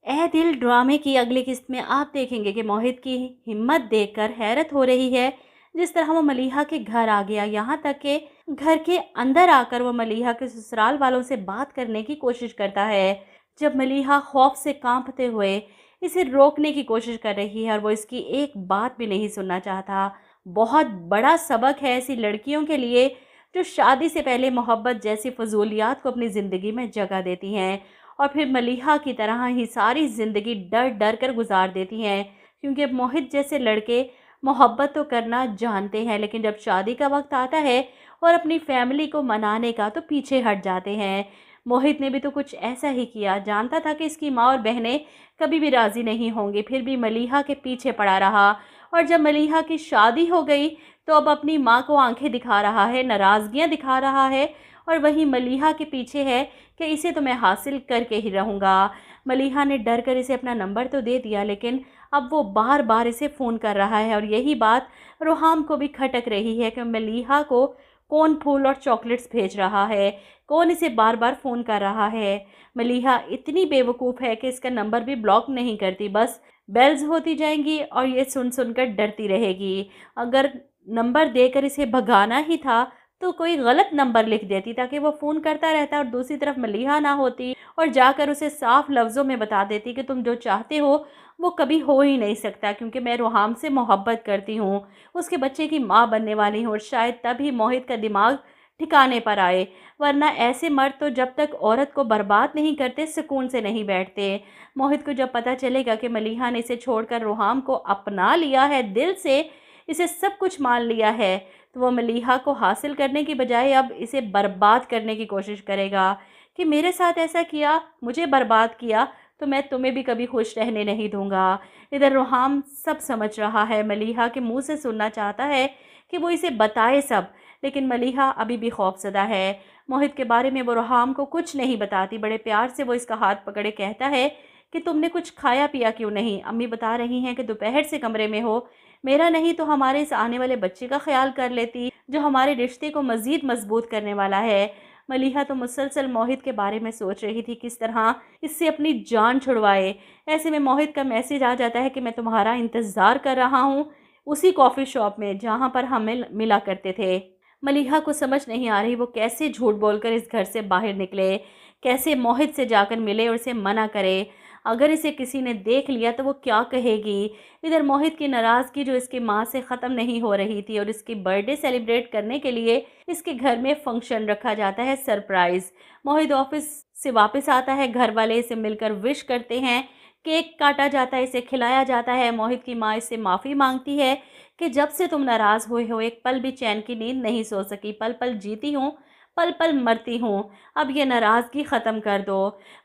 ए दिल ड्रामे की अगली किस्त में आप देखेंगे कि मोहित की हिम्मत देखकर हैरत हो रही है। जिस तरह वो मलीहा के घर आ गया, यहाँ तक कि घर के अंदर आकर वो मलीहा के ससुराल वालों से बात करने की कोशिश करता है। जब मलीहा खौफ से कांपते हुए इसे रोकने की कोशिश कर रही है और वो इसकी एक बात भी नहीं सुनना चाहता। बहुत बड़ा सबक है ऐसी लड़कियों के लिए जो शादी से पहले मोहब्बत जैसी फजूलियात को अपनी ज़िंदगी में जगह देती हैं और फिर मलीहा की तरह ही सारी ज़िंदगी डर डर कर गुजार देती हैं। क्योंकि अब मोहित जैसे लड़के मोहब्बत तो करना जानते हैं, लेकिन जब शादी का वक्त आता है और अपनी फैमिली को मनाने का, तो पीछे हट जाते हैं। मोहित ने भी तो कुछ ऐसा ही किया, जानता था कि इसकी माँ और बहनें कभी भी राज़ी नहीं होंगी, फिर भी मलीहा के पीछे पड़ा रहा। और जब मलीहा की शादी हो गई तो अब अपनी माँ को आंखें दिखा रहा है, नाराज़गियाँ दिखा रहा है और वहीं मलीहा के पीछे है कि इसे तो मैं हासिल करके ही रहूँगा। मलीहा ने डर कर इसे अपना नंबर तो दे दिया, लेकिन अब वो बार बार इसे फ़ोन कर रहा है और यही बात रोहाम को भी खटक रही है कि मलीहा को कौन फूल और चॉकलेट्स भेज रहा है, कौन इसे बार बार फ़ोन कर रहा है। मलीहा इतनी बेवकूफ़ है कि इसका नंबर भी ब्लॉक नहीं करती, बस बेल्स होती जाएंगी और ये सुन सुनकर डरती रहेगी। अगर नंबर देकर इसे भगाना ही था तो कोई गलत नंबर लिख देती ताकि वो फ़ोन करता रहता और दूसरी तरफ मलीहा ना होती और जाकर उसे साफ लफ्ज़ों में बता देती कि तुम जो चाहते हो वो कभी हो ही नहीं सकता, क्योंकि मैं रोहाम से मोहब्बत करती हूँ, उसके बच्चे की माँ बनने वाली हूँ। और शायद तभी मोहित का दिमाग ठिकाने पर आए, वरना ऐसे मर्द तो जब तक औरत को बर्बाद नहीं करते सुकून से नहीं बैठते। मोहित को जब पता चलेगा कि मलीहा ने इसे छोड़कर रोहाम को अपना लिया है, दिल से इसे सब कुछ मान लिया है, तो वो मलीहा को हासिल करने की बजाय अब इसे बर्बाद करने की कोशिश करेगा कि मेरे साथ ऐसा किया, मुझे बर्बाद किया, तो मैं तुम्हें भी कभी खुश रहने नहीं दूंगा। इधर रोहाम सब समझ रहा है, मलीहा के मुंह से सुनना चाहता है कि वो इसे बताए सब, लेकिन मलीहा अभी भी खौफजदा है। मोहित के बारे में वो रोहाम को कुछ नहीं बताती। बड़े प्यार से वो इसका हाथ पकड़े कहता है कि तुमने कुछ खाया पिया क्यों नहीं? अम्मी बता रही हैं कि दोपहर से कमरे में हो, मेरा नहीं तो हमारे इस आने वाले बच्चे का ख्याल कर लेती, जो हमारे रिश्ते को मज़ीद मजबूत करने वाला है। मलीहा तो मुसलसल मोहित के बारे में सोच रही थी किस तरह इससे अपनी जान छुड़वाए। ऐसे में मोहित का मैसेज आ जाता है कि मैं तुम्हारा इंतज़ार कर रहा हूँ उसी कॉफ़ी शॉप में जहाँ पर हम मिला करते थे। मलीहा को समझ नहीं आ रही वो कैसे झूठ बोलकर इस घर से बाहर निकले, कैसे मोहित से जाकर मिले और इसे मना करे। अगर इसे किसी ने देख लिया तो वो क्या कहेगी। इधर मोहित की नाराज़गी जो इसकी माँ से ख़त्म नहीं हो रही थी और इसकी बर्थडे सेलिब्रेट करने के लिए इसके घर में फंक्शन रखा जाता है, सरप्राइज़। मोहित ऑफिस से वापस आता है, घर वाले इसे मिलकर विश करते हैं, केक काटा जाता है, इसे खिलाया जाता है। मोहित की माँ इससे माफ़ी मांगती है कि जब से तुम नाराज़ हुए हो एक पल भी चैन की नींद नहीं सो सकी, पल पल जीती हूँ, पल पल मरती हूँ, अब ये नाराज़गी ख़त्म कर दो।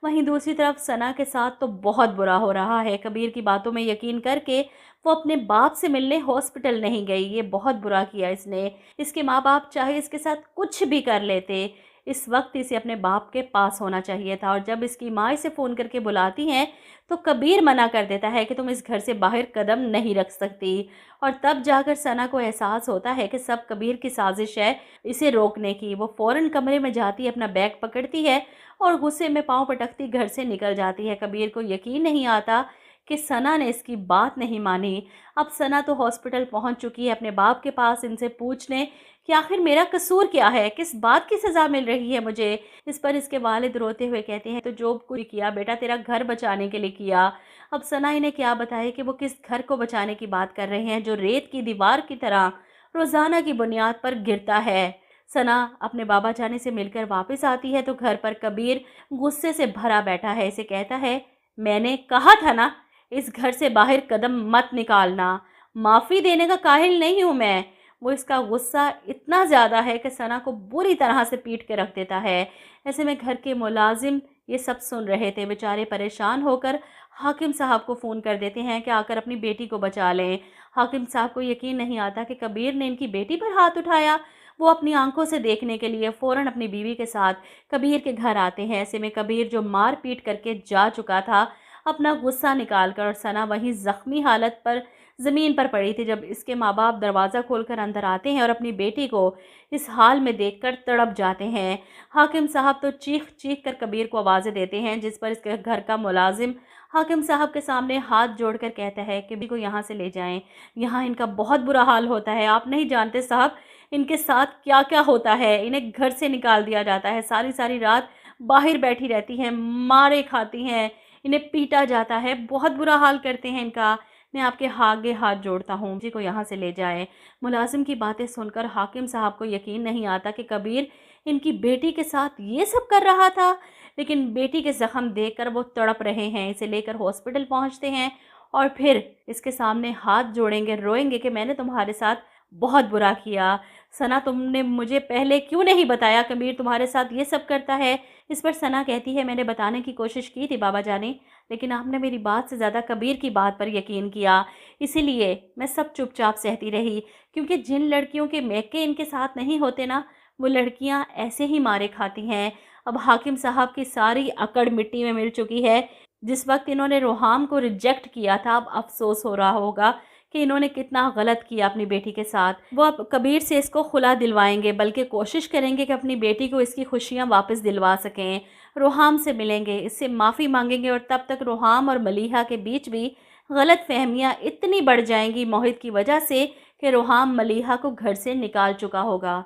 वहीं दूसरी तरफ सना के साथ तो बहुत बुरा हो रहा है। कबीर की बातों में यकीन करके वो अपने बाप से मिलने हॉस्पिटल नहीं गई, ये बहुत बुरा किया इसने। इसके माँ बाप चाहे इसके साथ कुछ भी कर लेते, इस वक्त इसे अपने बाप के पास होना चाहिए था। और जब इसकी माँ इसे फ़ोन करके बुलाती हैं तो कबीर मना कर देता है कि तुम इस घर से बाहर कदम नहीं रख सकती। और तब जाकर सना को एहसास होता है कि सब कबीर की साजिश है इसे रोकने की। वो फ़ौरन कमरे में जाती है, अपना बैग पकड़ती है और गुस्से में पाँव पटकती घर से निकल जाती है। कबीर को यकीन नहीं आता कि सना ने इसकी बात नहीं मानी। अब सना तो हॉस्पिटल पहुंच चुकी है अपने बाप के पास इनसे पूछने कि आखिर मेरा कसूर क्या है, किस बात की सज़ा मिल रही है मुझे। इस पर इसके वालिद रोते हुए कहते हैं तो जो कुछ किया बेटा तेरा घर बचाने के लिए किया। अब सना इन्हें क्या बताए कि वो किस घर को बचाने की बात कर रहे हैं जो रेत की दीवार की तरह रोज़ाना की बुनियाद पर गिरता है। सना अपने बाबा जाने से मिलकर वापस आती है तो घर पर कबीर गुस्से से भरा बैठा है। इसे कहता है मैंने कहा था ना इस घर से बाहर कदम मत निकालना, माफ़ी देने का काहिल नहीं हूँ मैं। वो इसका गुस्सा इतना ज़्यादा है कि सना को बुरी तरह से पीट के रख देता है। ऐसे में घर के मुलाजिम ये सब सुन रहे थे, बेचारे परेशान होकर हाकिम साहब को फ़ोन कर देते हैं कि आकर अपनी बेटी को बचा लें। हाकिम साहब को यकीन नहीं आता कि कबीर ने इनकी बेटी पर हाथ उठाया। वो अपनी आंखों से देखने के लिए फ़ौरन अपनी बीवी के साथ कबीर के घर आते हैं। ऐसे में कबीर जो मार पीट करके जा चुका था अपना गुस्सा निकाल कर, और सना वहीं ज़ख्मी हालत पर ज़मीन पर पड़ी थी जब इसके माँ बाप दरवाज़ा खोलकर अंदर आते हैं और अपनी बेटी को इस हाल में देखकर तड़प जाते हैं। हाकिम साहब तो चीख चीख कर कबीर को आवाज़ें देते हैं, जिस पर इसके घर का मुलाजिम हाकिम साहब के सामने हाथ जोड़कर कहता है कि भी को यहाँ से ले जाएं, यहाँ इनका बहुत बुरा हाल होता है। आप नहीं जानते साहब इनके साथ क्या क्या होता है। इन्हें घर से निकाल दिया जाता है, सारी सारी रात बाहर बैठी रहती हैं, मारे खाती हैं, इन्हें पीटा जाता है, बहुत बुरा हाल करते हैं इनका। मैं आपके आगे हाथ जोड़ता हूँ जी को यहाँ से ले जाएं। मुलाजिम की बातें सुनकर हाकिम साहब को यकीन नहीं आता कि कबीर इनकी बेटी के साथ ये सब कर रहा था। लेकिन बेटी के ज़ख्म देखकर वो तड़प रहे हैं। इसे लेकर हॉस्पिटल पहुंचते हैं और फिर इसके सामने हाथ जोड़ेंगे, रोएंगे कि मैंने तुम्हारे साथ बहुत बुरा किया। सना तुमने मुझे पहले क्यों नहीं बताया कबीर तुम्हारे साथ ये सब करता है। इस पर सना कहती है मैंने बताने की कोशिश की थी बाबा जाने, लेकिन आपने मेरी बात से ज़्यादा कबीर की बात पर यकीन किया, इसीलिए मैं सब चुपचाप सहती रही। क्योंकि जिन लड़कियों के मैके इनके साथ नहीं होते ना, वो लड़कियां ऐसे ही मारे खाती हैं। अब हाकिम साहब की सारी अकड़ मिट्टी में मिल चुकी है। जिस वक्त इन्होंने रोहाम को रिजेक्ट किया था, अब अफसोस हो रहा होगा कि इन्होंने कितना गलत किया अपनी बेटी के साथ। वो अब कबीर से इसको खुला दिलवाएंगे, बल्कि कोशिश करेंगे कि अपनी बेटी को इसकी खुशियां वापस दिलवा सकें। रोहाम से मिलेंगे, इससे माफ़ी मांगेंगे और तब तक रोहाम और मलीहा के बीच भी गलत फहमियाँ इतनी बढ़ जाएंगी मोहित की वजह से कि रोहाम मलीहा को घर से निकाल चुका होगा।